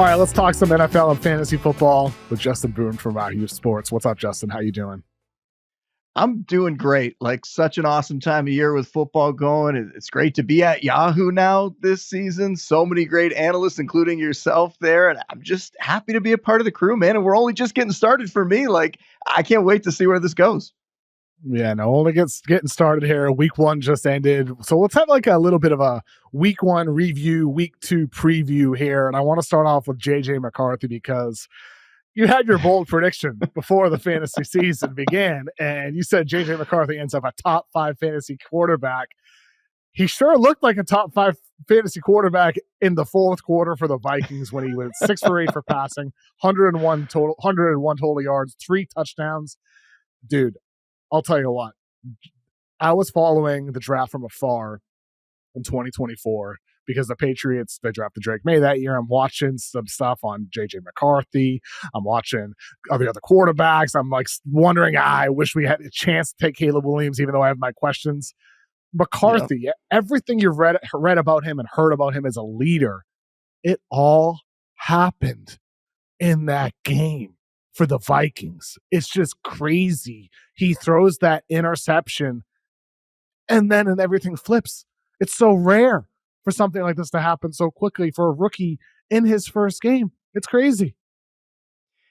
All right, let's talk some NFL and fantasy football with Justin Boone from Yahoo Sports. What's up, Justin? How you doing? I'm doing great. Like, such an awesome time of year with football going. It's great to be at Yahoo now this season. So many great analysts, including yourself there. And I'm just happy to be a part of the crew, man. And we're only just getting started for me. Like, I can't wait to see where this goes. Yeah, no, only getting started here. Week 1 just ended. So let's have like a little bit of a week 1 review, week 2 preview here. And I want to start off with JJ McCarthy because you had your bold prediction before the fantasy season began. And you said JJ McCarthy ends up a top 5 fantasy quarterback. He sure looked like a top 5 fantasy quarterback in the fourth quarter for the Vikings when he was 6 for 8 for passing, 101 total yards, 3 touchdowns. Dude, I'll tell you what, I was following the draft from afar in 2024 because the Patriots, they drafted Drake Maye that year. I'm watching some stuff on JJ McCarthy. I'm watching the other quarterbacks. I'm like wondering, I wish we had a chance to take Caleb Williams, even though I have my questions. McCarthy, everything you've read about him and heard about him as a leader, it all happened in that game for the Vikings. It's just crazy. He throws that interception and then everything flips. It's so rare for something like this to happen so quickly for a rookie in his first game. It's crazy.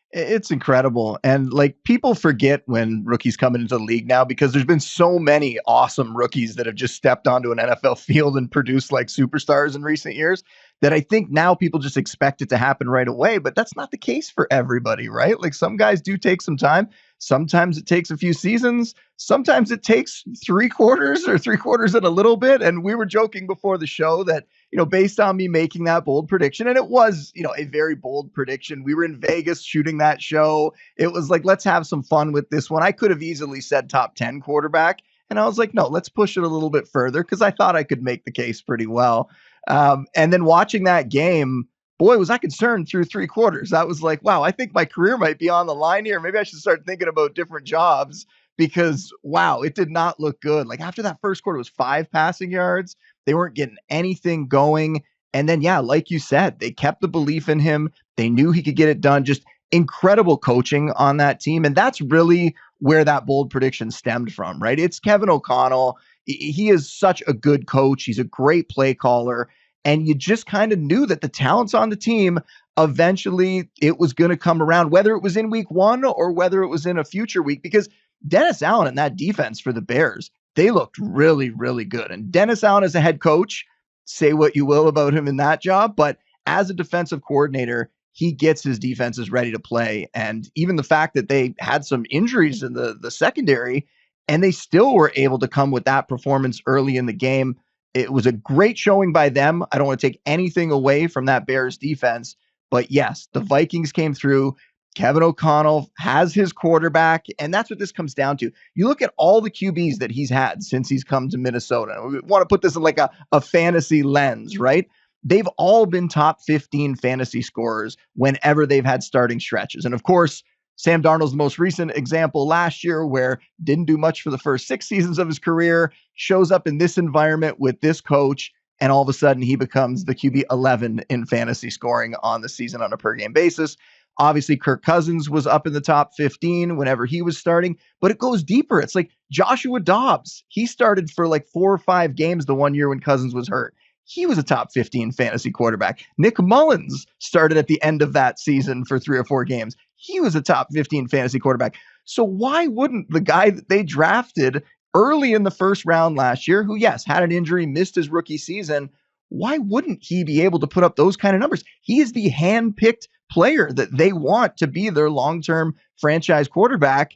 It's incredible. And like, people forget when rookies come into the league now because there's been so many awesome rookies that have just stepped onto an NFL field and produced like superstars in recent years that I think now people just expect it to happen right away. But that's not the case for everybody, right? Like, some guys do take some time. Sometimes it takes a few seasons. Sometimes it takes 3 quarters or 3 quarters and a little bit. And we were joking before the show that, based on me making that bold prediction, and it was, a very bold prediction. We were in Vegas shooting that show. It was like, let's have some fun with this one. I could have easily said top 10 quarterback. And I was like, no, let's push it a little bit further because I thought I could make the case pretty well. And then watching that game, boy, was I concerned through 3 quarters. I was like, wow, I think my career might be on the line here. Maybe I should start thinking about different jobs because, wow, it did not look good. Like, after that first quarter, it was 5 passing yards. They weren't getting anything going. And then, yeah, like you said, they kept the belief in him. They knew he could get it done. Just incredible coaching on that team. And that's really where that bold prediction stemmed from, right? It's Kevin O'Connell. He is such a good coach. He's a great play caller. And you just kind of knew that the talents on the team, eventually it was going to come around, whether it was in week 1 or whether it was in a future week, because Dennis Allen and that defense for the Bears, they looked really, really good. And Dennis Allen as a head coach, say what you will about him in that job, but as a defensive coordinator, he gets his defenses ready to play. And even the fact that they had some injuries in the secondary and they still were able to come with that performance early in the game, it was a great showing by them. I don't want to take anything away from that Bears defense, but yes, the Vikings came through. Kevin O'Connell has his quarterback, and that's what this comes down to. You look at all the QBs that he's had since he's come to Minnesota. We want to put this in like a fantasy lens, right? They've all been top 15 fantasy scorers whenever they've had starting stretches. And of course, Sam Darnold's the most recent example last year, where didn't do much for the first 6 seasons of his career, shows up in this environment with this coach, and all of a sudden he becomes the QB 11 in fantasy scoring on the season on a per game basis. Obviously, Kirk Cousins was up in the top 15 whenever he was starting, but it goes deeper. It's like Joshua Dobbs. He started for like 4 or 5 games the one year when Cousins was hurt. He was a top 15 fantasy quarterback. Nick Mullins started at the end of that season for 3 or 4 games. He was a top 15 fantasy quarterback. So why wouldn't the guy that they drafted early in the first round last year, who, yes, had an injury, missed his rookie season, why wouldn't he be able to put up those kind of numbers? He is the hand-picked player that they want to be their long-term franchise quarterback.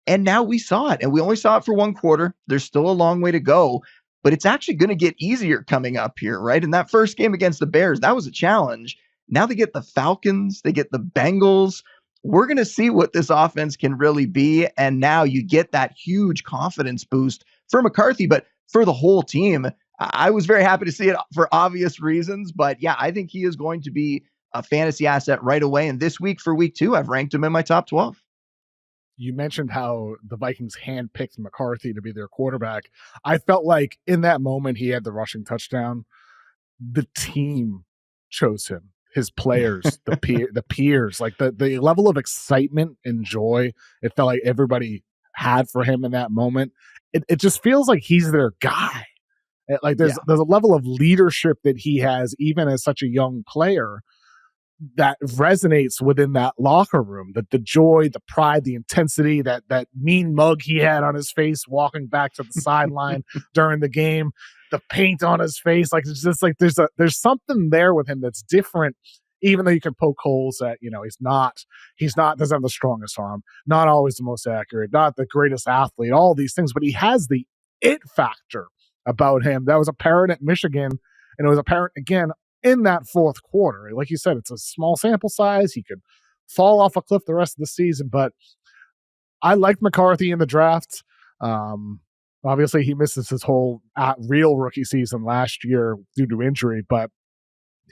And now we saw it, and we only saw it for 1 quarter. There's still a long way to go, but it's actually going to get easier coming up here, right? In that first game against the Bears, that was a challenge. Now they get the Falcons, they get the Bengals. We're going to see what this offense can really be. And now you get that huge confidence boost for McCarthy, but for the whole team. I was very happy to see it for obvious reasons, but yeah, I think he is going to be a fantasy asset right away. And this week for week 2, I've ranked him in my top 12. You mentioned how the Vikings handpicked McCarthy to be their quarterback. I felt like in that moment he had the rushing touchdown. The team chose him. his players, the peers, like the level of excitement and joy it felt like everybody had for him in that moment. It just feels like he's their guy. Like Yeah. there's a level of leadership that he has, even as such a young player, that resonates within that locker room. The joy, the pride, the intensity, that mean mug he had on his face walking back to the sideline during the game, the paint on his face. Like it's just like there's something there with him that's different. Even though you can poke holes at, doesn't have the strongest arm, not always the most accurate, not the greatest athlete, all these things, but he has the it factor about him that was apparent at Michigan, and it was apparent again in that fourth quarter. Like you said, it's a small sample size. He could fall off a cliff the rest of the season, but I liked McCarthy in the draft. Obviously, he misses his whole real rookie season last year due to injury, but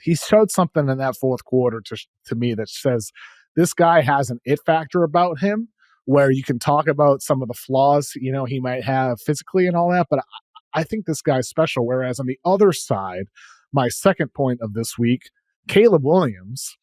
he showed something in that fourth quarter to me that says this guy has an it factor about him where you can talk about some of the flaws, he might have physically and all that, but I think this guy's special. Whereas on the other side, my second point of this week, Caleb Williams,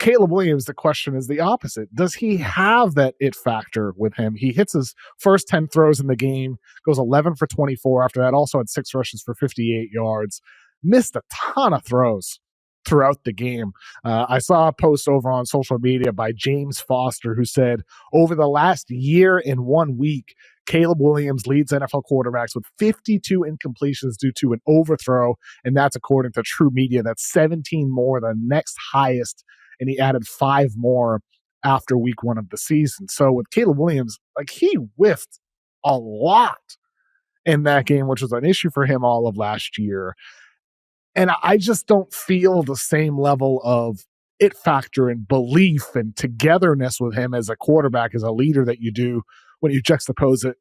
the question is the opposite. Does he have that it factor with him? He hits his first 10 throws in the game, goes 11 for 24. After that, also had 6 rushes for 58 yards, missed a ton of throws throughout the game. I saw a post over on social media by James Foster who said, over the last year and 1 week, Caleb Williams leads NFL quarterbacks with 52 incompletions due to an overthrow, and that's according to True Media. That's 17 more than next highest, and he added 5 more after week 1 of the season. So with Caleb Williams, like he whiffed a lot in that game, which was an issue for him all of last year. And I just don't feel the same level of it factor and belief and togetherness with him as a quarterback, as a leader that you do when you juxtapose it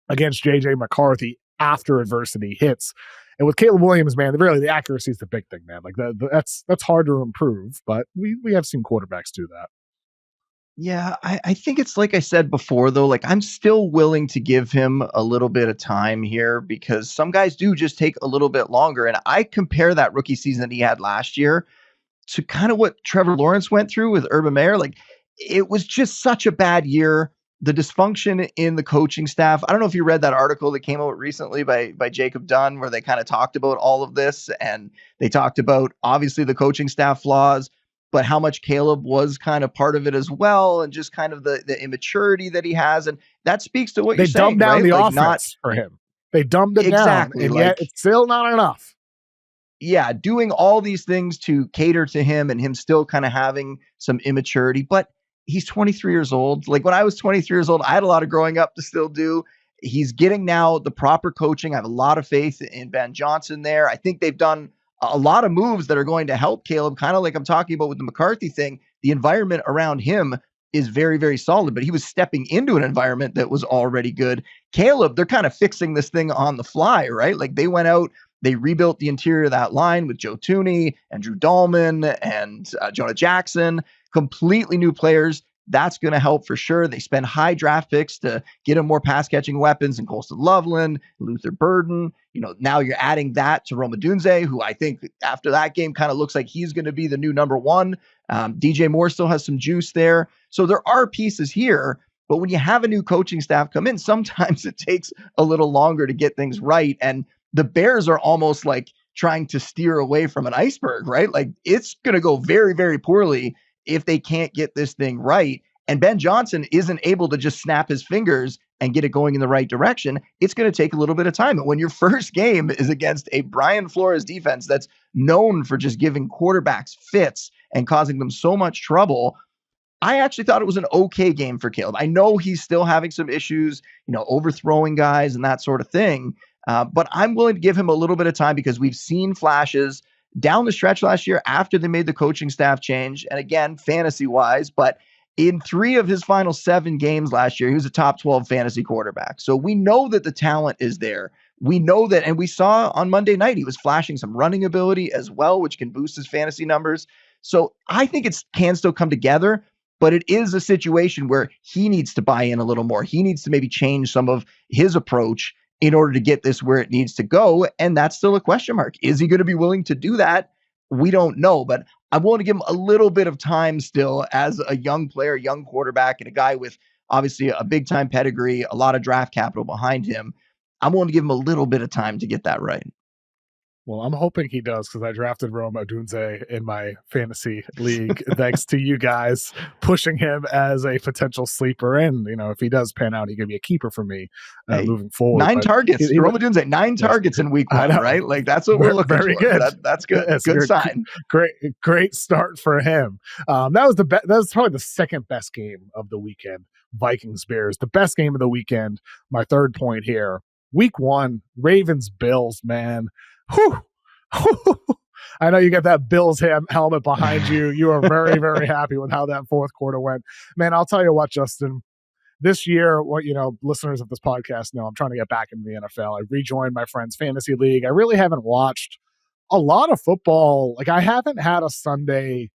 against JJ McCarthy after adversity hits. And with Caleb Williams, man, really the accuracy is the big thing, man. Like that's hard to improve, but we have seen quarterbacks do that. Yeah, I think it's like I said before, though, like I'm still willing to give him a little bit of time here because some guys do just take a little bit longer. And I compare that rookie season that he had last year to kind of what Trevor Lawrence went through with Urban Meyer. Like it was just such a bad year. The dysfunction in the coaching staff. I don't know if you read that article that came out recently by Jacob Dunn, where they kind of talked about all of this, and they talked about obviously the coaching staff flaws, but how much Caleb was kind of part of it as well, and just kind of the immaturity that he has. And that speaks to what you're saying, dumbed down right? the Like offense for him. They dumbed it exactly, down, and like, yet it's still not enough. Yeah, doing all these things to cater to him and him still kind of having some immaturity. But he's 23 years old. Like when I was 23 years old, I had a lot of growing up to still do. He's getting now the proper coaching. I have a lot of faith in Ben Johnson there. I think they've done a lot of moves that are going to help Caleb, kind of like I'm talking about with the McCarthy thing. The environment around him is very, very solid, but he was stepping into an environment that was already good. Caleb, they're kind of fixing this thing on the fly, right? Like they went out, they rebuilt the interior of that line with Joe Thuney, Andrew Dahlman, and Jonah Jackson, completely new players. That's going to help for sure. They spend high draft picks to get him more pass catching weapons in Colston Loveland, Luther Burden. Now you're adding that to Roma Dunze, who I think after that game kind of looks like he's going to be the new number one. DJ Moore still has some juice there. So there are pieces here, but when you have a new coaching staff come in, sometimes it takes a little longer to get things right. And the Bears are almost like trying to steer away from an iceberg, right? Like it's going to go very, very poorly if they can't get this thing right. And Ben Johnson isn't able to just snap his fingers and get it going in the right direction. It's going to take a little bit of time. And when your first game is against a Brian Flores defense that's known for just giving quarterbacks fits and causing them so much trouble, I actually thought it was an okay game for Caleb. I know he's still having some issues, overthrowing guys and that sort of thing. But I'm willing to give him a little bit of time because we've seen flashes down the stretch last year after they made the coaching staff change. And again, fantasy wise, but in 3 of his final 7 games last year, he was a top 12 fantasy quarterback. So we know that the talent is there. We know that, and we saw on Monday night, he was flashing some running ability as well, which can boost his fantasy numbers. So I think it can still come together, but it is a situation where he needs to buy in a little more. He needs to maybe change some of his approach in order to get this where it needs to go. And that's still a question mark. Is he going to be willing to do that? We don't know, but I'm willing to give him a little bit of time still as a young player, young quarterback, and a guy with obviously a big time pedigree, a lot of draft capital behind him. I'm willing to give him a little bit of time to get that right. Well, I'm hoping he does because I drafted Rome Odunze in my fantasy league thanks to you guys pushing him as a potential sleeper. And, if he does pan out, he could be a keeper for me Hey, moving forward. 9 But targets. Rome Odunze, 9 yes, targets in week I 1, know. right? Like that's what we're looking Very for. good. That's good. Yes, Good sign. Great start for him. That was probably the second best game of the weekend. Vikings Bears, the best game of the weekend. My third point here. Week 1, Ravens Bills, man. Whew. I know you got that Bills helmet behind you. You are very, very happy with how that fourth quarter went. Man, I'll tell you what, Justin. This year, listeners of this podcast know, I'm trying to get back into the NFL. I rejoined my friend's fantasy league. I really haven't watched a lot of football. Like, I haven't had a Sunday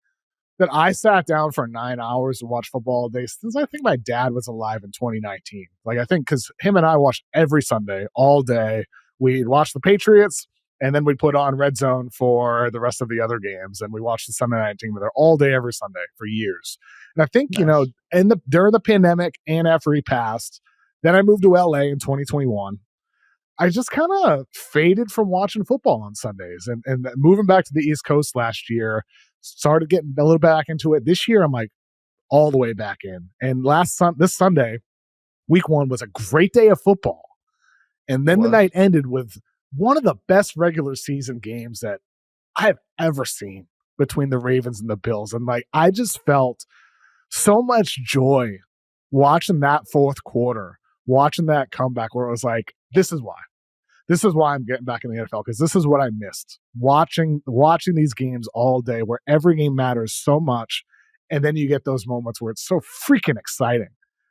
that I sat down for 9 hours to watch football all day since I think my dad was alive in 2019. Like, I think because him and I watched every Sunday all day. We'd watch the Patriots, and then we'd put on Red Zone for the rest of the other games, and we watched the Sunday night team there all day every Sunday for years. And I think Nice. during the pandemic and after he passed, then I moved to LA in 2021. I just kind of faded from watching football on Sundays, and moving back to the East Coast last year, started getting a little back into it. This year, I'm like all the way back in. And this Sunday, week 1 was a great day of football. And then the night ended with one of the best regular season games that I have ever seen between the Ravens and the Bills. And I just felt so much joy watching that fourth quarter, watching that comeback where it was like, this is why. This is why I'm getting back in the NFL, because this is what I missed. Watching these games all day where every game matters so much. And then you get those moments where it's so freaking exciting.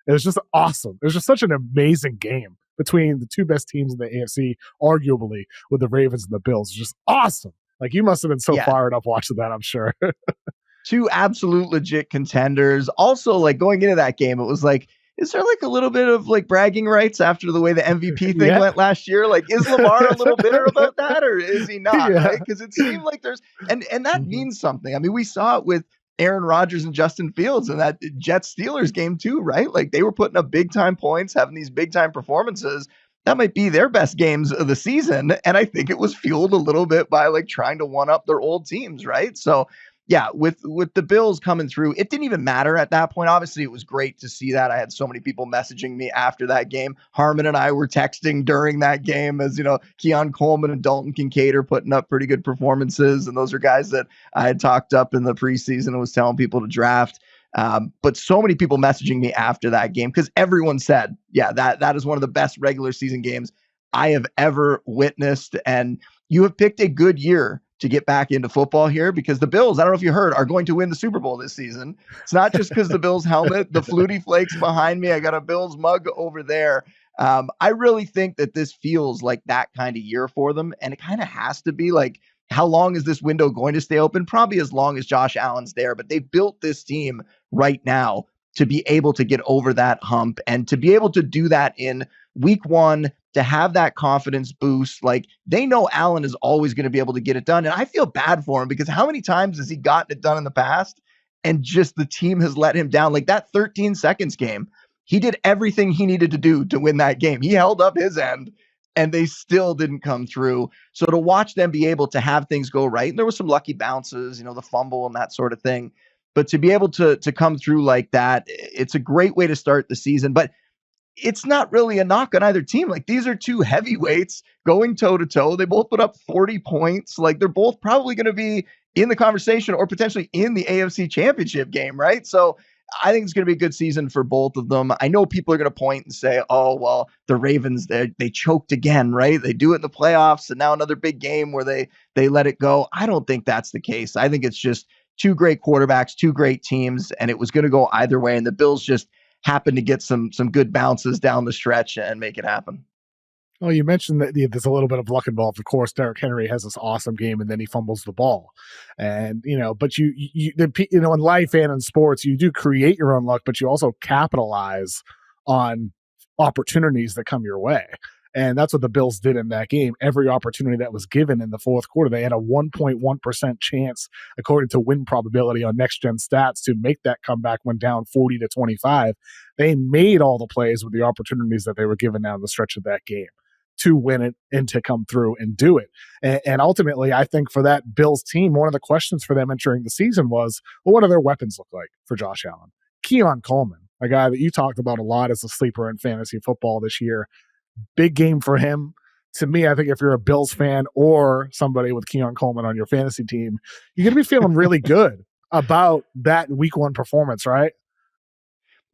It was just awesome. It was just such an amazing game between the two best teams in the AFC, arguably, with the Ravens and the Bills. It's just awesome. Like, you must have been so fired up watching that, I'm sure. 2 absolute legit contenders. Also, like, going into that game, it was like, is there like a little bit of like bragging rights after the way the MVP thing went last year? Like, is Lamar a little bitter about that, or is he not? Right? Because it seemed like there's and that means something. I mean, we saw it with Aaron Rodgers and Justin Fields in that Jets Steelers game too, right? Like, they were putting up big time points, having these big time performances. That might be their best games of the season, and I think it was fueled a little bit by like trying to one up their old teams, right? So yeah, with the Bills coming through, it didn't even matter at that point. Obviously, it was great to see that. I had so many people messaging me after that game. Harmon and I were texting during that game as, Keon Coleman and Dalton Kincaid are putting up pretty good performances. And those are guys that I had talked up in the preseason and was telling people to draft. But so many people messaging me after that game because everyone said, yeah, that is one of the best regular season games I have ever witnessed. And you have picked a good year to get back into football here, because the Bills, I don't know if you heard, are going to win the Super Bowl this season. It's not just because the Bills helmet, the Flutie Flakes behind me. I got a Bills mug over there. I really think that this feels like that kind of year for them. And it kind of has to be. Like, how long is this window going to stay open? Probably as long as Josh Allen's there, but they built this team right now to be able to get over that hump and to be able to do that in week 1, to have that confidence boost. Like, they know Allen is always going to be able to get it done. And I feel bad for him, because how many times has he gotten it done in the past and just the team has let him down? Like that 13 seconds game, he did everything he needed to do to win that game. He held up his end and they still didn't come through. So to watch them be able to have things go right, and there was some lucky bounces, the fumble and that sort of thing, but to be able to come through like that, it's a great way to start the season. But it's not really a knock on either team. Like, these are 2 heavyweights going toe to toe. They both put up 40 points. Like, they're both probably going to be in the conversation or potentially in the AFC Championship game, right? So I think it's going to be a good season for both of them. I know people are going to point and say, oh, well, the Ravens, they choked again, right? They do it in the playoffs, and now another big game where they let it go. I don't think that's the case. I think it's just 2 great quarterbacks, 2 great teams, and it was going to go either way. And the Bills just happen to get some good bounces down the stretch and make it happen. Well, you mentioned that there's a little bit of luck involved. Of course, Derrick Henry has this awesome game, and then he fumbles the ball. And but in life and in sports, you do create your own luck, but you also capitalize on opportunities that come your way. And that's what the Bills did in that game. Every opportunity that was given in the fourth quarter, they had a 1.1% chance, according to win probability on next gen stats, to make that comeback when down 40-25. They made all the plays with the opportunities that they were given down the stretch of that game to win it and to come through and do it. And ultimately, I think for that Bills team, one of the questions for them entering the season was, well, what do their weapons look like for Josh Allen? Keon Coleman, a guy that you talked about a lot as a sleeper in fantasy football this year. Big game for him. To me, I think if you're a Bills fan or somebody with Keon Coleman on your fantasy team, you're going to be feeling really good about that week one performance, right?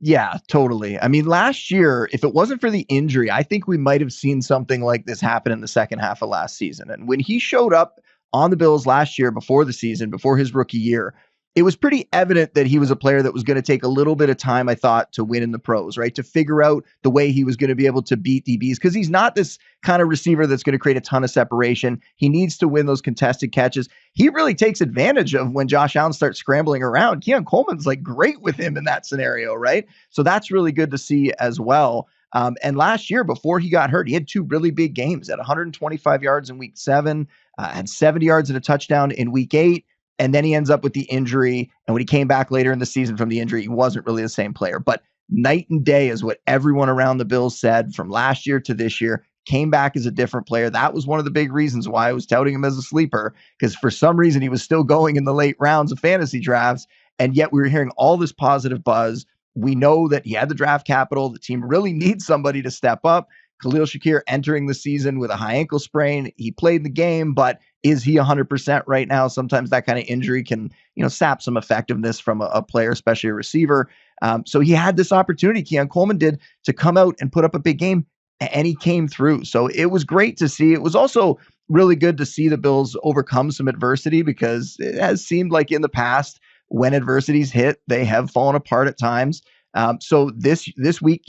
Yeah, totally. I mean, last year, if it wasn't for the injury, I think we might have seen something like this happen in the second half of last season. And when he showed up on the Bills last year before the season, before his rookie year, it was pretty evident that he was a player that was going to take a little bit of time, I thought, to win in the pros, right? To figure out the way he was going to be able to beat DBs, because he's not this kind of receiver that's going to create a ton of separation. He needs to win those contested catches. He really takes advantage of when Josh Allen starts scrambling around. Keon Coleman's like great with him in that scenario, right? So that's really good to see as well. And last year, before he got hurt, he had two really big games at 125 yards in week 7, had 70 yards and a touchdown in week 8. And then he ends up with the injury. And when he came back later in the season from the injury, he wasn't really the same player. But night and day is what everyone around the Bills said from last year to this year. Came back as a different player. That was one of the big reasons why I was touting him as a sleeper, because for some reason he was still going in the late rounds of fantasy drafts. And yet we were hearing all this positive buzz. We know that he had the draft capital. The team really needs somebody to step up. Khalil Shakir entering the season with a high ankle sprain. He played the game, but is he 100% right now? Sometimes that kind of injury can, sap some effectiveness from a player, especially a receiver. So he had this opportunity, Keon Coleman did, to come out and put up a big game, and he came through. So it was great to see. It was also really good to see the Bills overcome some adversity, because it has seemed like in the past, when adversities hit, they have fallen apart at times. So this week,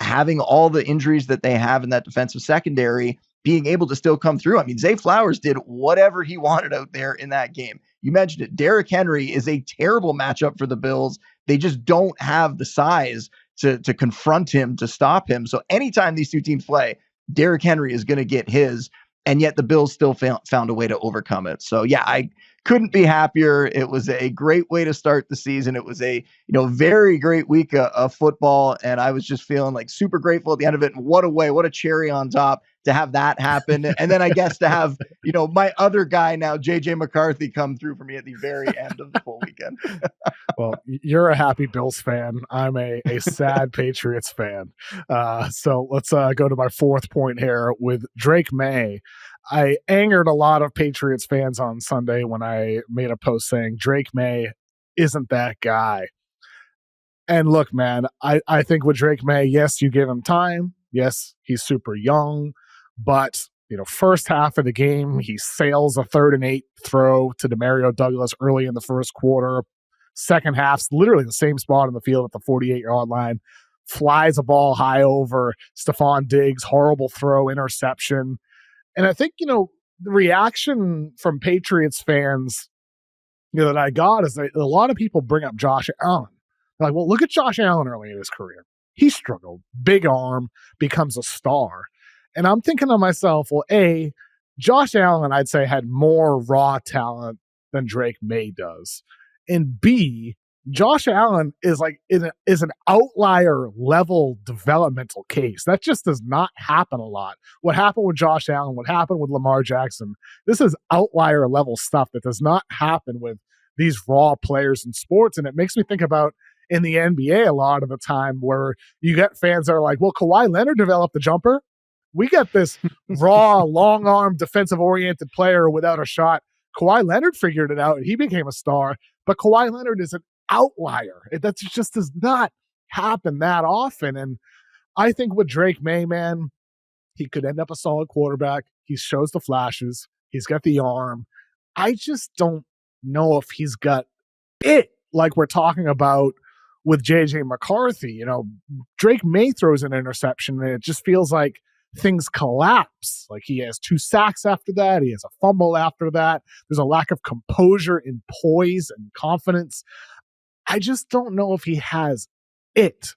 having all the injuries that they have in that defensive secondary, being able to still come through. I mean, Zay Flowers did whatever he wanted out there in that game. You mentioned it. Derrick Henry is a terrible matchup for the Bills. They just don't have the size to confront him, to stop him. So anytime these two teams play, Derrick Henry is going to get his, and yet the Bills still found a way to overcome it. So yeah, I couldn't be happier. It was a great way to start the season. It was a, very great week of football. And I was just feeling like super grateful at the end of it. And what a cherry on top to have that happen. And then I guess to have, my other guy now, JJ McCarthy, come through for me at the very end of the full weekend. Well, you're a happy Bills fan. I'm a sad Patriots fan. So let's go to my fourth point here with Drake Maye. I angered a lot of Patriots fans on Sunday when I made a post saying Drake Maye isn't that guy. And look, man, I think with Drake Maye, yes, you give him time. Yes, he's super young. But, first half of the game, he sails a 3rd and 8 throw to Demario Douglas early in the first quarter. Second half's literally the same spot on the field at the 48-yard line. Flies a ball high over Stephon Diggs, horrible throw, interception. And I think, the reaction from Patriots fans, that I got is that a lot of people bring up Josh Allen. They're like, well, look at Josh Allen early in his career. He struggled. Big arm, becomes a star. And I'm thinking to myself, well, A, Josh Allen, I'd say, had more raw talent than Drake Maye does. And B, Josh Allen is an outlier level developmental case. That just does not happen a lot. What happened with Josh Allen, what happened with Lamar Jackson, this is outlier level stuff that does not happen with these raw players in sports. And it makes me think about in the NBA a lot of the time where you get fans that are like, well, Kawhi Leonard developed the jumper. We got this raw, long arm, defensive oriented player without a shot. Kawhi Leonard figured it out and he became a star. But Kawhi Leonard is an outlier. That just does not happen that often. And I think with Drake Maye, man, he could end up a solid quarterback. He shows the flashes. He's got the arm. I just don't know if he's got it like we're talking about with JJ McCarthy. Drake Maye throws an interception and it just feels like things collapse. Like he has 2 sacks after that. He has a fumble after that. There's a lack of composure and poise and confidence. I just don't know if he has it,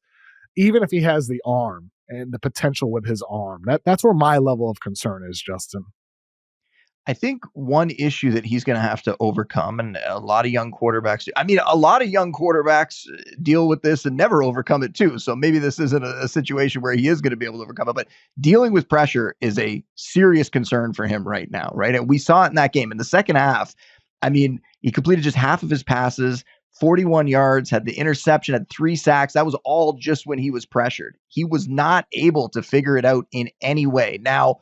even if he has the arm. and the potential with his arm. That's where my level of concern is, Justin. I think one issue that he's going to have to overcome, and a lot of young quarterbacks, I mean, a lot of young quarterbacks deal with this and never overcome it too. So maybe this isn't a situation where he is going to be able to overcome it, but dealing with pressure is a serious concern for him right now, right? And we saw it in that game in the second half. I mean, he completed just half of his passes, 41 yards, had the interception, had 3 sacks. That was all just when he was pressured. He was not able to figure it out in any way. Now,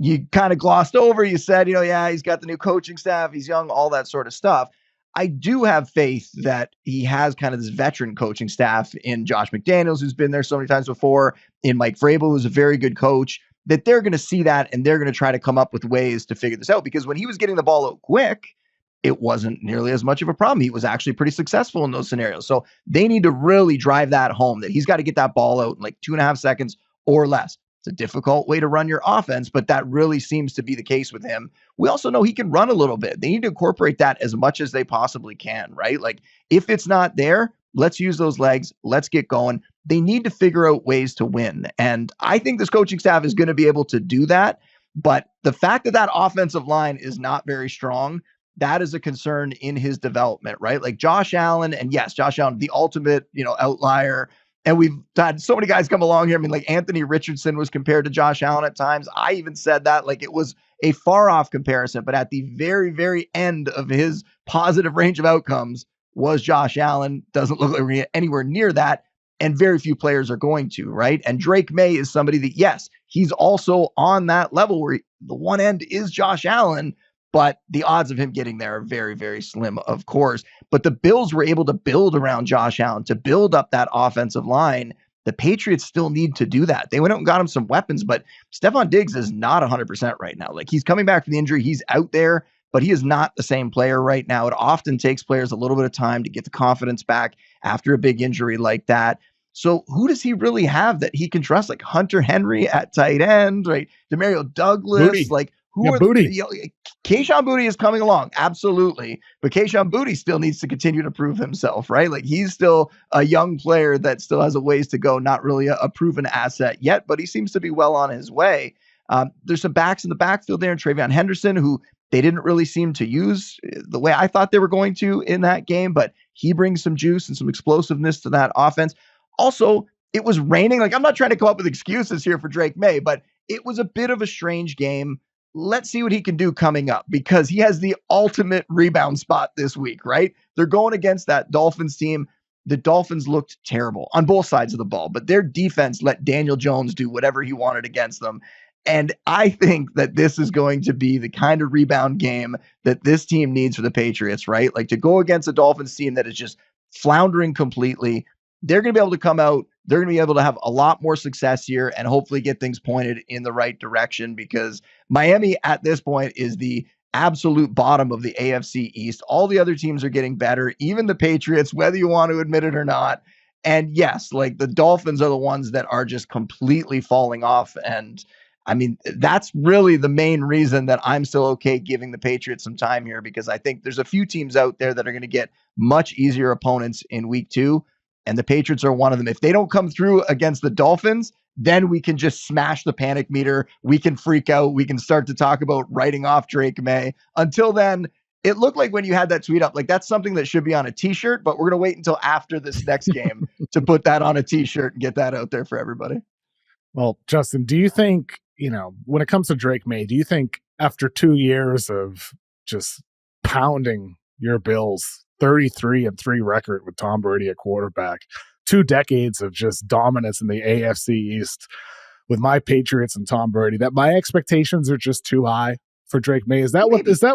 you kind of glossed over. You said, yeah, he's got the new coaching staff. He's young, all that sort of stuff. I do have faith that he has kind of this veteran coaching staff in Josh McDaniels, who's been there so many times before, in Mike Vrabel, who's a very good coach, that they're going to see that and they're going to try to come up with ways to figure this out. Because when he was getting the ball out quick, it wasn't nearly as much of a problem. He was actually pretty successful in those scenarios. So they need to really drive that home, that he's got to get that ball out in like 2.5 seconds or less. It's a difficult way to run your offense, but that really seems to be the case with him. We also know he can run a little bit. They need to incorporate that as much as they possibly can, right? Like if it's not there, let's use those legs. Let's get going. They need to figure out ways to win. And I think this coaching staff is going to be able to do that. But the fact that that offensive line is not very strong, that is a concern in his development, right? Like Josh Allen, and yes, Josh Allen, the ultimate, outlier. And we've had so many guys come along here. I mean, like Anthony Richardson was compared to Josh Allen at times. I even said that like it was a far off comparison, but at the very, very end of his positive range of outcomes was Josh Allen. Doesn't look like we're gonna get anywhere near that. And very few players are going to, right? And Drake Maye is somebody that, yes, he's also on that level where the one end is Josh Allen, but the odds of him getting there are very, very slim, of course. But the Bills were able to build around Josh Allen, to build up that offensive line. The Patriots still need to do that. They went out and got him some weapons, but Stephon Diggs is not 100% right now. Like he's coming back from the injury. He's out there, but he is not the same player right now. It often takes players a little bit of time to get the confidence back after a big injury like that. So who does he really have that he can trust? Like Hunter Henry at tight end, right? Demario Douglas, Booty. like who Yeah, are Booty. Kayshon Boutte is coming along, absolutely, but Kayshon Boutte still needs to continue to prove himself, right? Like he's still a young player that still has a ways to go, not really a proven asset yet, but he seems to be well on his way. There's some backs in the backfield there, and Travion Henderson, who they didn't really seem to use the way I thought they were going to in that game, but he brings some juice and some explosiveness to that offense. Also, it was raining. Like I'm not trying to come up with excuses here for Drake Maye, but it was a bit of a strange game. Let's see what he can do coming up because he has the ultimate rebound spot this week, right? They're going against that Dolphins team. The Dolphins looked terrible on both sides of the ball, but their defense let Daniel Jones do whatever he wanted against them. And I think that this is going to be the kind of rebound game that this team needs for the Patriots, right? Like to go against a Dolphins team that is just floundering completely. They're going to be able to come out. They're going to be able to have a lot more success here and hopefully get things pointed in the right direction because Miami at this point is the absolute bottom of the AFC East. All the other teams are getting better, even the Patriots, whether you want to admit it or not. And yes, like the Dolphins are the ones that are just completely falling off. And I mean, that's really the main reason that I'm still okay giving the Patriots some time here because I think there's a few teams out there that are going to get much easier opponents in week 2. And the Patriots are one of them. If they don't come through against the Dolphins, then we can just smash the panic meter. We can freak out. We can start to talk about writing off Drake Maye. Until then, it looked like when you had that tweet up, like that's something that should be on a t-shirt, but we're going to wait until after this next game to put that on a t-shirt and get that out there for everybody. Well, Justin, do you think, when it comes to Drake Maye, do you think after 2 years of just pounding your Bills, 33-3 record with Tom Brady at quarterback, 2 decades of just dominance in the AFC East with my Patriots and Tom Brady, that my expectations are just too high for Drake Maye? Is that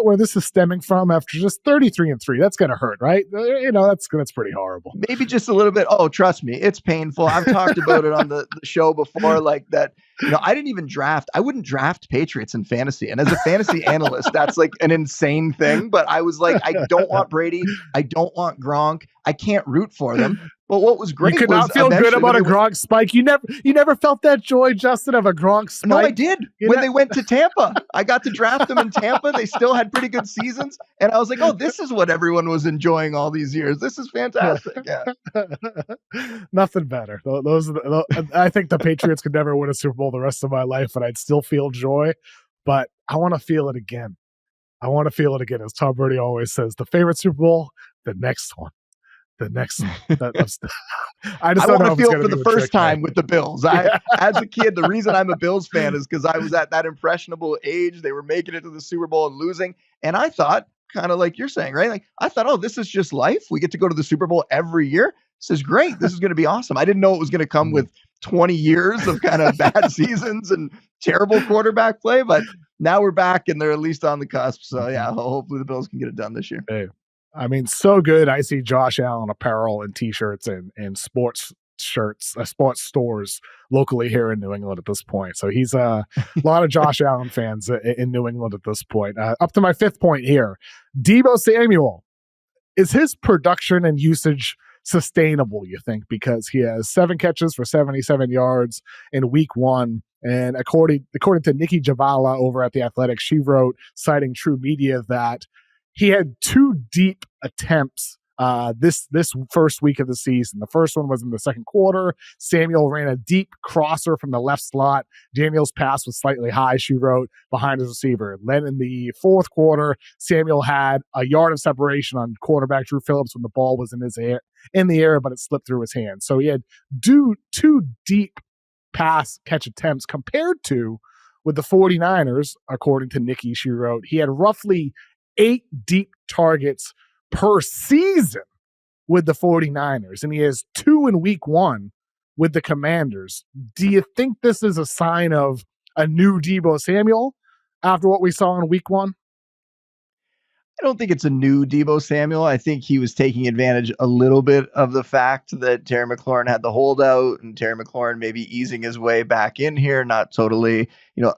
where this is stemming from after just 33-3? That's going to hurt, right? That's pretty horrible. Maybe just a little bit. Oh, trust me, it's painful. I've talked about it on the show before, like that. I wouldn't draft Patriots in fantasy. And as a fantasy analyst, that's like an insane thing. But I was like, I don't want Brady. I don't want Gronk. I can't root for them. But what was You great could was not feel good eventually when about they a went, Gronk spike. You never felt that joy, Justin, of a Gronk spike. no, I did. You When know? they went to Tampa, I got to draft them in Tampa. They still had pretty good seasons. And I was like, oh, this is what everyone was enjoying all these years. This is fantastic. Yeah. Nothing better. I think the Patriots could never win a Super Bowl the rest of my life, and I'd still feel joy. But I want to feel it again. I want to feel it again. As Tom Brady always says, the favorite Super Bowl, the next one. The next one. I just I don't want know to if it's feel going for to the be a first trick play. time with the Bills. Yeah. As a kid, the reason I'm a Bills fan is because I was at that impressionable age. They were making it to the Super Bowl and losing. And I thought, kind of like you're saying, right? Like, I thought, oh, this is just life. We get to go to the Super Bowl every year. This is great. This is going to be awesome. I didn't know it was going to come with 20 years of kind of bad seasons and terrible quarterback play, but now we're back and they're at least on the cusp. So yeah, hopefully the Bills can get it done this year. Hey, I mean, so good. I see Josh Allen apparel and T-shirts and sports shirts, sports stores locally here in New England at this point. So he's a lot of Josh Allen fans in New England at this point. Up to my fifth point here, Deebo Samuel. Is his production and usage sustainable, you think? Because he has 7 catches for 77 yards in week 1. And according to Nikki Javala over at The Athletic, she wrote, citing True Media, that he had 2 deep attempts this first week of the season. The first one was in the second quarter. Samuel ran a deep crosser from the left slot. Daniel's pass was slightly high, she wrote, behind his receiver. Then in the fourth quarter, Samuel had a yard of separation on quarterback Drew Phillips when the ball was in the air, but it slipped through his hands. So he had 2 deep pass catch attempts compared to with the 49ers, according to Nikki, she wrote, he had roughly 8 deep targets per season with the 49ers, and he has 2 in week 1 with the Commanders. Do you think this is a sign of a new Deebo Samuel after what we saw in week 1? I don't think it's a new Deebo Samuel. I think he was taking advantage a little bit of the fact that Terry McLaurin had the holdout and Terry McLaurin maybe easing his way back in here, not totally,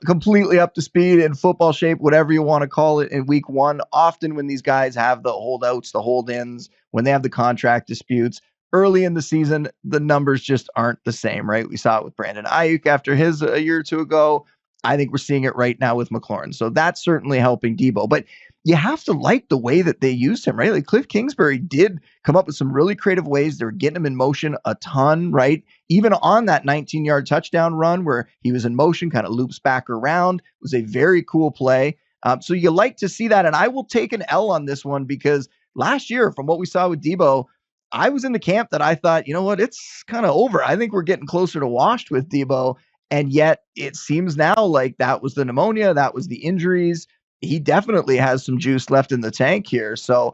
completely up to speed in football shape, whatever you want to call it in week 1. Often when these guys have the holdouts, the hold-ins, when they have the contract disputes, early in the season, the numbers just aren't the same, right? We saw it with Brandon Ayuk after his a year or two ago. I think we're seeing it right now with McLaurin. So that's certainly helping Deebo. But you have to like the way that they used him, right? Like Cliff Kingsbury did come up with some really creative ways. They were getting him in motion a ton, right? Even on that 19-yard touchdown run where he was in motion, kind of loops back around. It was a very cool play. So you like to see that. And I will take an L on this one because last year, from what we saw with Deebo, I was in the camp that I thought, you know what, it's kind of over. I think we're getting closer to washed with Deebo. And yet it seems now like that was the pneumonia, that was the injuries. He definitely has some juice left in the tank here. So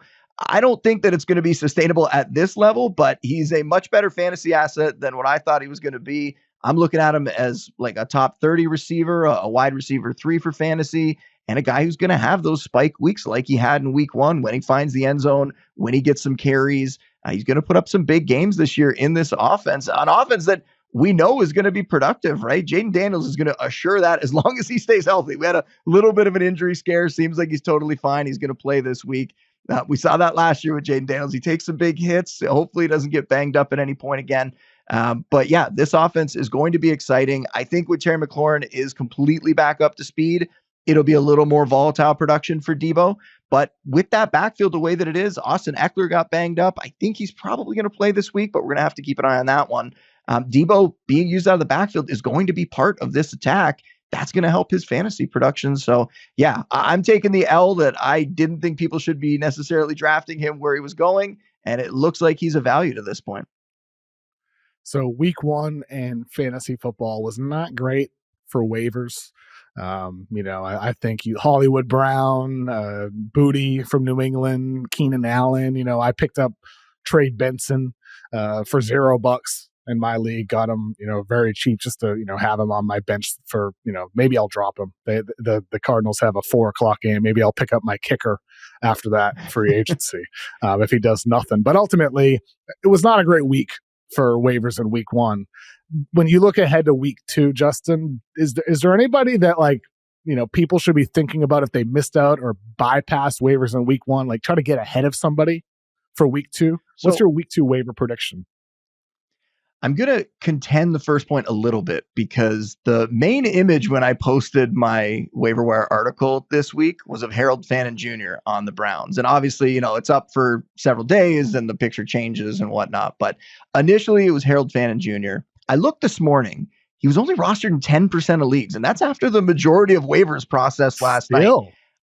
I don't think that it's going to be sustainable at this level, but he's a much better fantasy asset than what I thought he was going to be. I'm looking at him as like a top 30 receiver, a wide receiver 3 for fantasy, and a guy who's going to have those spike weeks like he had in week 1 when he finds the end zone, when he gets some carries. He's going to put up some big games this year in this offense, an offense that we know is going to be productive, right? Jaden Daniels is going to assure that as long as he stays healthy. We had a little bit of an injury scare. Seems like he's totally fine. He's going to play this week. We saw that last year with Jaden Daniels. He takes some big hits. Hopefully he doesn't get banged up at any point again. But yeah, this offense is going to be exciting. I think when Terry McLaurin is completely back up to speed, it'll be a little more volatile production for Deebo. But with that backfield the way that it is, Austin Eckler got banged up. I think he's probably going to play this week, but we're going to have to keep an eye on that one. Deebo being used out of the backfield is going to be part of this attack. That's going to help his fantasy production. So yeah, I'm taking the L that I didn't think people should be necessarily drafting him where he was going. And it looks like he's a value to this point. So week 1 in fantasy football was not great for waivers. I think Hollywood Brown, Booty from New England, Keenan Allen, I picked up Trey Benson for $0 in my league, got him, very cheap just to, have him on my bench for, maybe I'll drop him. The Cardinals have a 4:00 game. Maybe I'll pick up my kicker after that free agency if he does nothing. But ultimately, it was not a great week for waivers in week 1. When you look ahead to week 2, Justin, is there anybody that people should be thinking about if they missed out or bypassed waivers in week 1, like try to get ahead of somebody for week 2? What's your week 2 waiver prediction? I'm going to contend the first point a little bit because the main image when I posted my waiver wire article this week was of Harold Fannin Jr. on the Browns. And obviously, it's up for several days and the picture changes and whatnot. But initially, it was Harold Fannin Jr. I looked this morning. He was only rostered in 10% of leagues, and that's after the majority of waivers processed last night.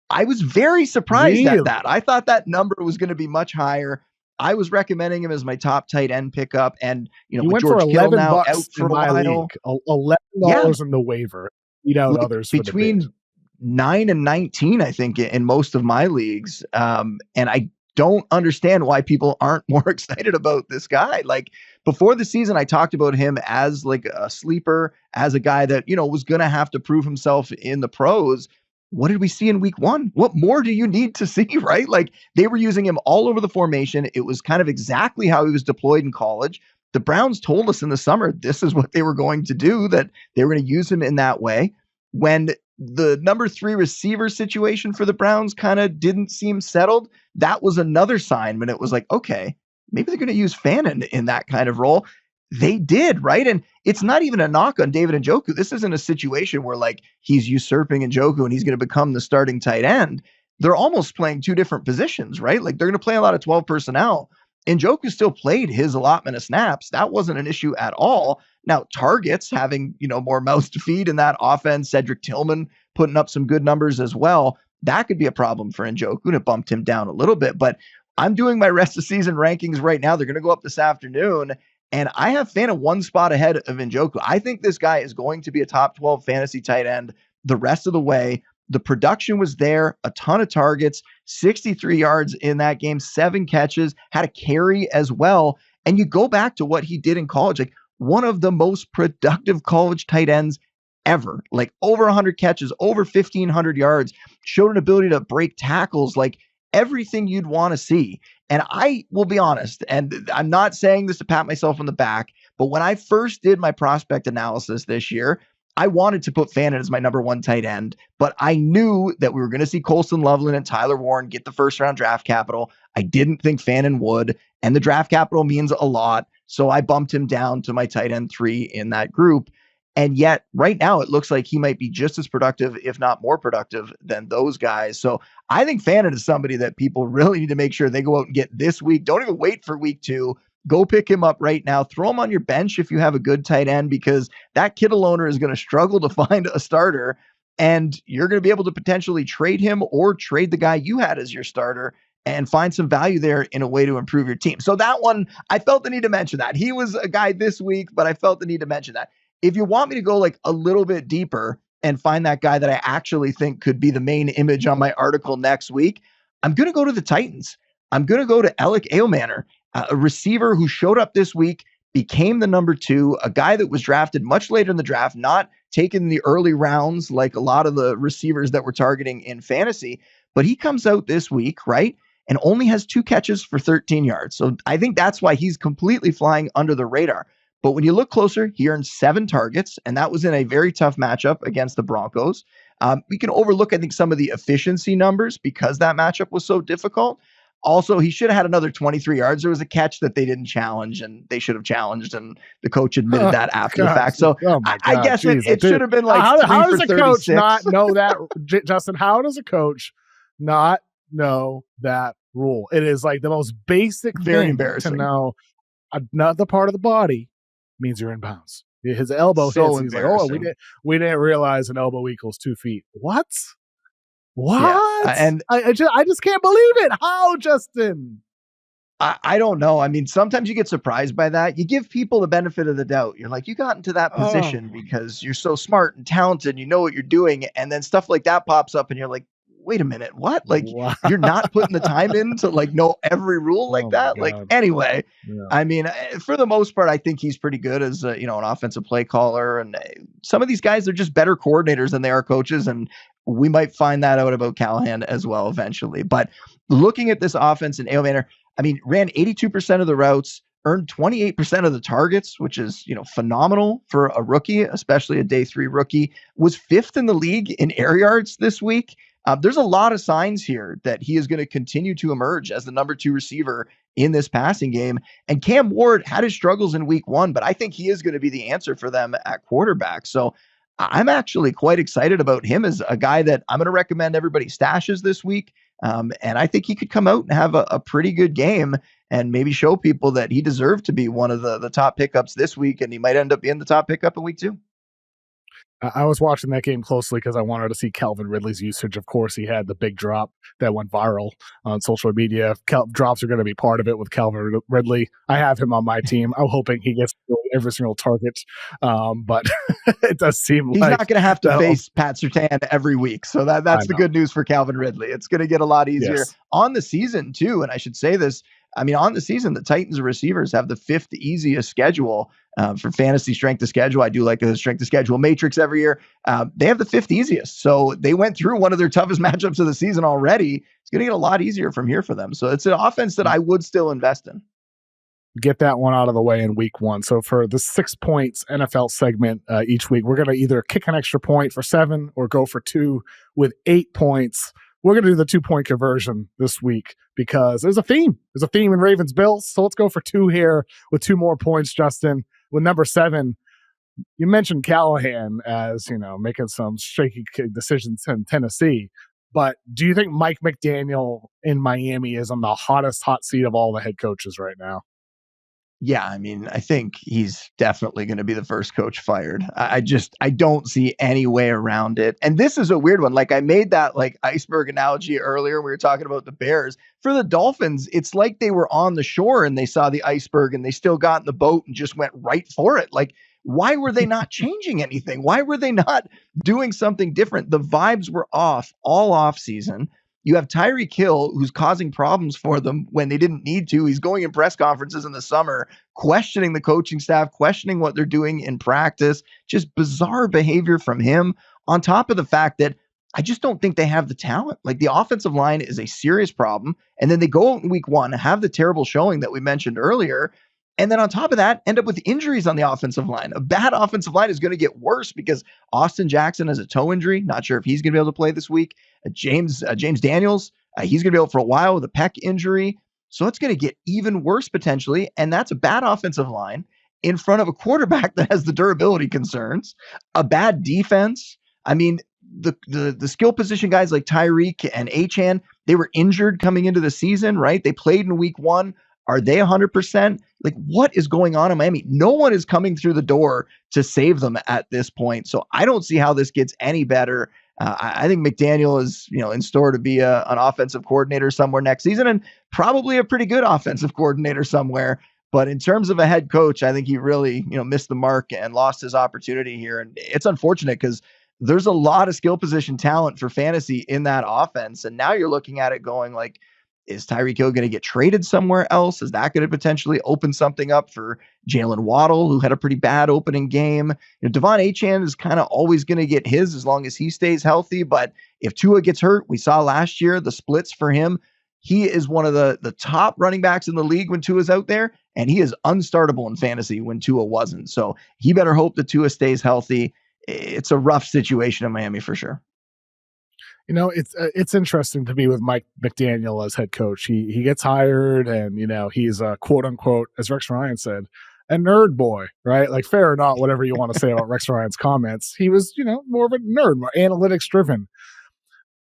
I was very surprised at that. I thought that number was going to be much higher. I was recommending him as my top tight end pickup, and he went George for Kittle now out for a while. $11 in the waiver. Others between 9 and 19, I think, in most of my leagues. And I don't understand why people aren't more excited about this guy. Like before the season, I talked about him as like a sleeper, as a guy that was going to have to prove himself in the pros. What did we see in week 1? What more do you need to see, right? Like they were using him all over the formation. It was kind of exactly how he was deployed in college. The Browns told us in the summer, this is what they were going to do, that they were going to use him in that way. When the number 3 receiver situation for the Browns kind of didn't seem settled, that was another sign when it was like, okay, maybe they're going to use Fannin in that kind of role. They did, right? And it's not even a knock on David Njoku. This isn't a situation where like he's usurping Njoku and he's going to become the starting tight end. They're almost playing 2 different positions, right? Like they're going to play a lot of 12 personnel. Njoku still played his allotment of snaps. That wasn't an issue at all. Now, targets, having, more mouths to feed in that offense, Cedric Tillman putting up some good numbers as well. That could be a problem for Njoku, and it bumped him down a little bit. But I'm doing my rest of season rankings right now. They're going to go up this afternoon. And I have Fannin 1 spot ahead of Njoku. I think this guy is going to be a top 12 fantasy tight end the rest of the way. The production was there, a ton of targets, 63 yards in that game, 7 catches, had a carry as well. And you go back to what he did in college, like one of the most productive college tight ends ever, like over 100 catches, over 1,500 yards, showed an ability to break tackles, like everything you'd want to see. And I will be honest, and I'm not saying this to pat myself on the back, but when I first did my prospect analysis this year, I wanted to put Fannin as my number 1 tight end, but I knew that we were going to see Colston Loveland and Tyler Warren get the first round draft capital. I didn't think Fannin would, and the draft capital means a lot. So I bumped him down to my tight end 3 in that group. And yet right now it looks like he might be just as productive, if not more productive than those guys. So I think Fannin is somebody that people really need to make sure they go out and get this week. Don't even wait for week 2. Go pick him up right now. Throw him on your bench if you have a good tight end, because that Kittle owner is going to struggle to find a starter, and you're going to be able to potentially trade him or trade the guy you had as your starter and find some value there in a way to improve your team. So that one, I felt the need to mention that. He was a guy this week, but I felt the need to mention that. If you want me to go like a little bit deeper and find that guy that I actually think could be the main image on my article next week, I'm going to go to the Titans. I'm going to go to Alec Eilmanor, a receiver who showed up this week, became the number 2, a guy that was drafted much later in the draft, not taken in the early rounds like a lot of the receivers that we're targeting in fantasy. But he comes out this week, right, and only has 2 catches for 13 yards. So I think that's why he's completely flying under the radar. But when you look closer, he earned 7 targets, and that was in a very tough matchup against the Broncos. We can overlook, I think, some of the efficiency numbers because that matchup was so difficult. Also, he should have had another 23 yards. There was a catch that they didn't challenge, and they should have challenged, and the coach admitted that after the fact. So I guess it should have been like how does a coach not know that, Justin? How does a coach not know that rule? It is like the most basic very embarrassing to know. Another part of the body means you're in bounds. His elbow hits. He's like, oh, we didn't realize an elbow equals 2 feet. What? Yeah. And I just can't believe it. How, Justin? I don't know. I mean, sometimes you get surprised by that. You give people the benefit of the doubt. You're like, you got into that position because you're so smart and talented. You know what you're doing. And then stuff like that pops up and you're like, wait a minute, what? Like, you're not putting the time in to like know every rule like that? Like, anyway, I mean, for the most part, I think he's pretty good as an offensive play caller. And some of these guys, they're just better coordinators than they are coaches. And we might find that out about Callahan as well eventually. But looking at this offense in Eilmanor, I mean, ran 82% of the routes, earned 28% of the targets, which is, phenomenal for a rookie, especially a day 3 rookie, was 5th in the league in air yards this week. There's a lot of signs here that he is going to continue to emerge as the number 2 receiver in this passing game. And Cam Ward had his struggles in week 1, but I think he is going to be the answer for them at quarterback. So I'm actually quite excited about him as a guy that I'm going to recommend everybody stashes this week. And I think he could come out and have a pretty good game and maybe show people that he deserved to be one of the top pickups this week, and he might end up being the top pickup in week 2. I was watching that game closely because I wanted to see Calvin Ridley's usage. Of course, he had the big drop that went viral on social media. Drops are going to be part of it with Calvin Ridley. I have him on my team. I'm hoping he gets every single target, but it does seem he's like not going to have to face Pat Surtain every week. So that's the good news for Calvin Ridley. It's going to get a lot easier on the season too. And I should say this, I mean, on the season, the Titans receivers have the 5th easiest schedule for fantasy strength of schedule. I do like the strength of schedule matrix every year. They have the 5th easiest. So they went through one of their toughest matchups of the season already. It's going to get a lot easier from here for them. So it's an offense that I would still invest in. Get that one out of the way in week 1. So for the 6 points NFL segment each week, we're going to either kick an extra point for 7 or go for 2 with 8 points. We're going to do the 2-point conversion this week because there's a theme. There's a theme in Ravens Bills. So let's go for 2 here with 2 more points, Justin. With number 7, you mentioned Callahan as, making some shaky decisions in Tennessee. But do you think Mike McDaniel in Miami is on the hottest hot seat of all the head coaches right now? Yeah, I mean, I think he's definitely going to be the first coach fired. I don't see any way around it. And this is a weird one. Like I made that iceberg analogy earlier. We were talking about the Bears. For the Dolphins, it's like they were on the shore and they saw the iceberg and they still got in the boat and just went right for it. Like, why were they not changing anything? Why were they not doing something different? The vibes were off all off season. You have Tyreek Hill, who's causing problems for them when they didn't need to. He's going in press conferences in the summer, questioning the coaching staff, questioning what they're doing in practice. Just bizarre behavior from him, on top of the fact that I just don't think they have the talent. Like, the offensive line is a serious problem. And then they go out in week 1, have the terrible showing that we mentioned earlier. And then on top of that, end up with injuries on the offensive line. A bad offensive line is going to get worse because Austin Jackson has a toe injury. Not sure if he's going to be able to play this week. James Daniels, he's going to be out for a while with a pec injury. So it's going to get even worse potentially. And that's a bad offensive line in front of a quarterback that has the durability concerns, a bad defense. I mean, the skill position guys like Tyreek and Achane, they were injured coming into the season, right? They played in week 1. Are they 100%? Like, what is going on in Miami? No one is coming through the door to save them at this point. So I don't see how this gets any better. I think McDaniel is, in store to be an offensive coordinator somewhere next season, and probably a pretty good offensive coordinator somewhere. But in terms of a head coach, I think he really, missed the mark and lost his opportunity here. And it's unfortunate because there's a lot of skill position talent for fantasy in that offense. And now you're looking at it going like, is Tyreek Hill going to get traded somewhere else? Is that going to potentially open something up for Jalen Waddle, who had a pretty bad opening game? Devon Achane is kind of always going to get his as long as he stays healthy. But if Tua gets hurt, we saw last year the splits for him. He is one of the top running backs in the league when Tua's out there, and he is unstartable in fantasy when Tua wasn't. So he better hope that Tua stays healthy. It's a rough situation in Miami for sure. It's interesting to me with Mike McDaniel as head coach. He gets hired, and he's a quote unquote, as Rex Ryan said, a nerd boy, right? Like, fair or not, whatever you want to say about Rex Ryan's comments, he was more of a nerd, more analytics driven.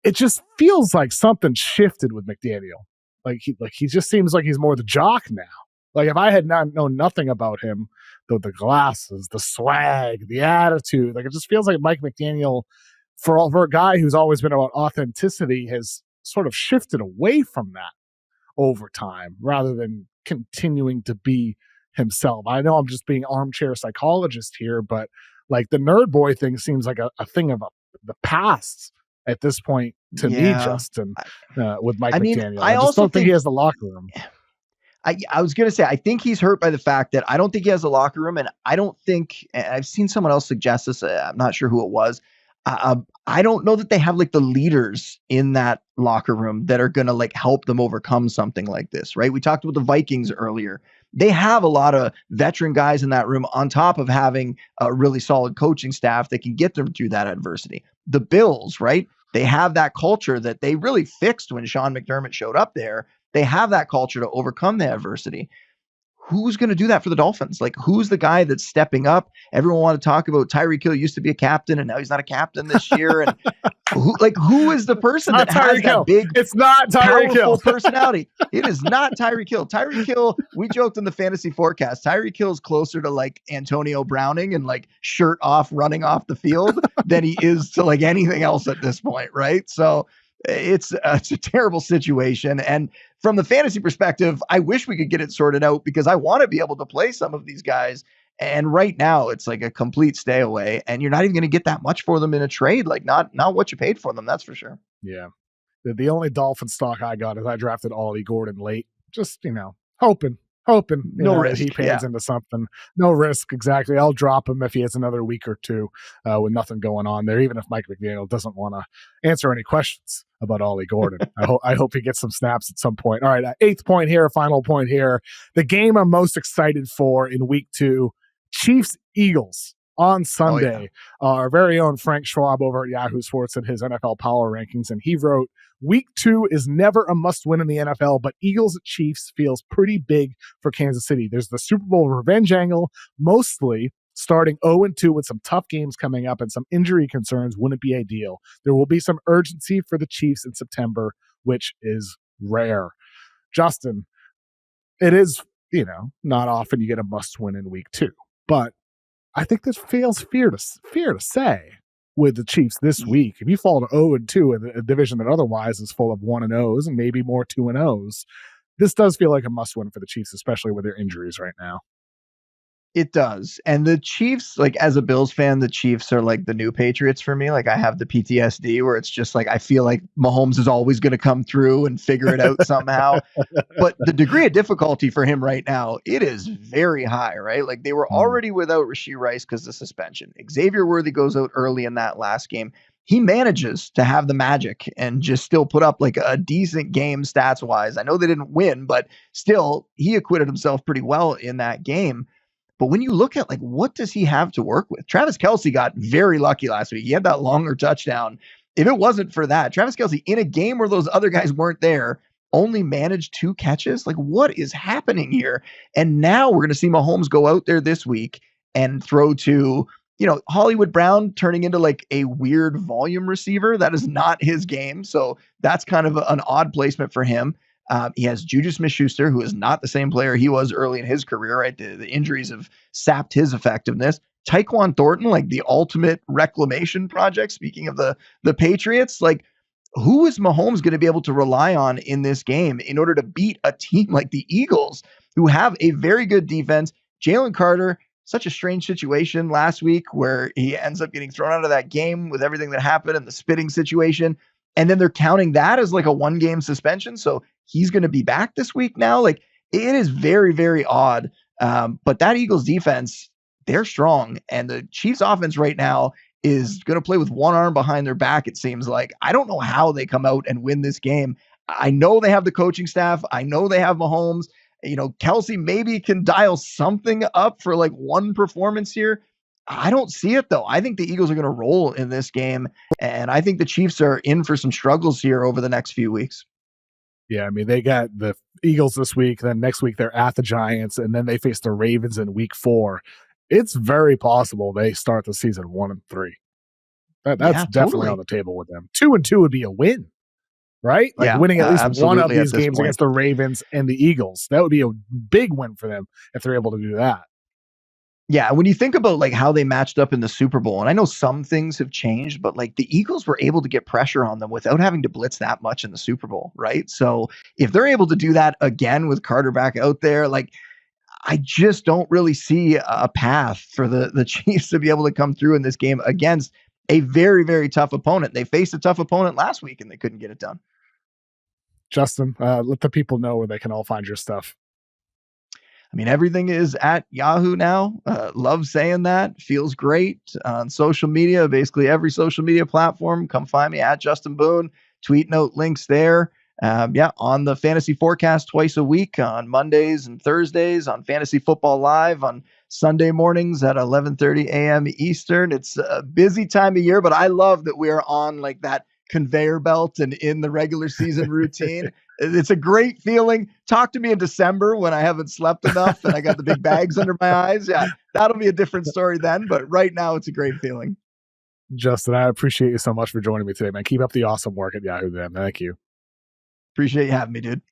It just feels like something shifted with McDaniel. Like he just seems like he's more the jock now. Like, if I had not known nothing about him, the glasses, the swag, the attitude, like, it just feels like Mike McDaniel, for a guy who's always been about authenticity, has sort of shifted away from that over time rather than continuing to be himself. I know I'm just being armchair psychologist here, but like, the nerd boy thing seems like a thing of the past at this point to me, Justin, with Mike McDaniel. I just don't think he has the locker room. I was going to say, I think he's hurt by the fact that I don't think he has a locker room. And I don't think, I've seen someone else suggest this, I'm not sure who it was. I don't know that they have like the leaders in that locker room that are going to like help them overcome something like this, right? We talked about the Vikings earlier. They have a lot of veteran guys in that room on top of having a really solid coaching staff that can get them through that adversity. The Bills, right? They have that culture that they really fixed when Sean McDermott showed up there. They have that culture to overcome the adversity. Who's going to do that for the Dolphins? Like, who's the guy that's stepping up? Everyone want to talk about Tyreek Hill used to be a captain and now he's not a captain this year. And who is the person that has that big, it's not Tyreek powerful Hill. personality? It is not Tyreek Hill. Tyreek Hill, we joked in the fantasy forecast, Tyreek Hill is closer to like Antonio Browning and like shirt off, running off the field than he is to like anything else at this point, right? So it's a terrible situation. And from the fantasy perspective, I wish we could get it sorted out because I want to be able to play some of these guys. And right now it's like a complete stay away, and you're not even going to get that much for them in a trade. Like not what you paid for them. That's for sure. Yeah. The only Dolphin stock I got is I drafted Ollie Gordon late. Just, hoping No risk. he pans into something. No risk, exactly. I'll drop him if he has another week or two with nothing going on there, even if Mike McDaniel doesn't want to answer any questions about Ollie Gordon. I hope he gets some snaps at some point. All right, eighth point here, final point here. The game I'm most excited for in week 2, Chiefs-Eagles on Sunday. Our very own Frank Schwab over at Yahoo Sports and his NFL Power Rankings, and he wrote, Week 2 is never a must-win in the NFL, but Eagles at Chiefs feels pretty big for Kansas City. There's the Super Bowl revenge angle, mostly starting 0-2 with some tough games coming up and some injury concerns wouldn't be ideal. There will be some urgency for the Chiefs in September, which is rare. Justin, it is, not often you get a must-win in week 2, but I think this feels fair to say with the Chiefs this week. If you fall to 0-2 in a division that otherwise is full of 1-0s and maybe more 2-0s, this does feel like a must-win for the Chiefs, especially with their injuries right now. It does. And the Chiefs, like as a Bills fan, the Chiefs are like the new Patriots for me. Like I have the PTSD where it's just like I feel like Mahomes is always going to come through and figure it out somehow. But the degree of difficulty for him right now, it is very high, right? Like they were already without Rashee Rice because of suspension. Xavier Worthy goes out early in that last game. He manages to have the magic and just still put up like a decent game stats wise. I know they didn't win, but still he acquitted himself pretty well in that game. But when you look at like what does he have to work with? Travis Kelce got very lucky last week. He had that longer touchdown. If it wasn't for that, Travis Kelce in a game where those other guys weren't there only managed 2 catches. Like what is happening here? And now we're going to see Mahomes go out there this week and throw to, Hollywood Brown turning into like a weird volume receiver. That is not his game. So that's kind of an odd placement for him. He has Juju Smith-Schuster, who is not the same player he was early in his career, right? The injuries have sapped his effectiveness. Tyquan Thornton, like the ultimate reclamation project, speaking of the Patriots, like who is Mahomes going to be able to rely on in this game in order to beat a team like the Eagles, who have a very good defense? Jalen Carter, such a strange situation last week where he ends up getting thrown out of that game with everything that happened and the spitting situation. And then they're counting that as like a 1-game suspension. So he's going to be back this week now. Like it is very, very odd. But that Eagles defense, they're strong. And the Chiefs offense right now is going to play with one arm behind their back. It seems like I don't know how they come out and win this game. I know they have the coaching staff. I know they have Mahomes. Kelce maybe can dial something up for like one performance here. I don't see it though. I think the Eagles are going to roll in this game, and I think the Chiefs are in for some struggles here over the next few weeks. Yeah, I mean, they got the Eagles this week, then next week they're at the Giants, and then they face the Ravens in week 4. It's very possible they start the season 1-3. That's definitely on the table with them. 2-2 would be a win, right? Like winning at least one of these games against the Ravens and the Eagles. That would be a big win for them if they're able to do that. Yeah, when you think about like how they matched up in the Super Bowl, and I know some things have changed, but like the Eagles were able to get pressure on them without having to blitz that much in the Super Bowl, right? So if they're able to do that again with Carter back out there, like I just don't really see a path for the Chiefs to be able to come through in this game against a very, very tough opponent. They faced a tough opponent last week and they couldn't get it done. Justin, let the people know where they can all find your stuff. I mean, everything is at Yahoo now. Love saying that. Feels great on social media, basically every social media platform. Come find me at Justin Boone. Tweet note links there. On the Fantasy Forecast twice a week on Mondays and Thursdays, on Fantasy Football Live on Sunday mornings at 11:30 a.m. Eastern. It's a busy time of year, but I love that we're on like that conveyor belt and in the regular season routine. It's a great feeling. Talk to me in December when I haven't slept enough and I got the big bags under my eyes. Yeah, that'll be a different story then. But right now, it's a great feeling. Justin, I appreciate you so much for joining me today, man. Keep up the awesome work at Yahoo, then. Thank you. Appreciate you having me, dude.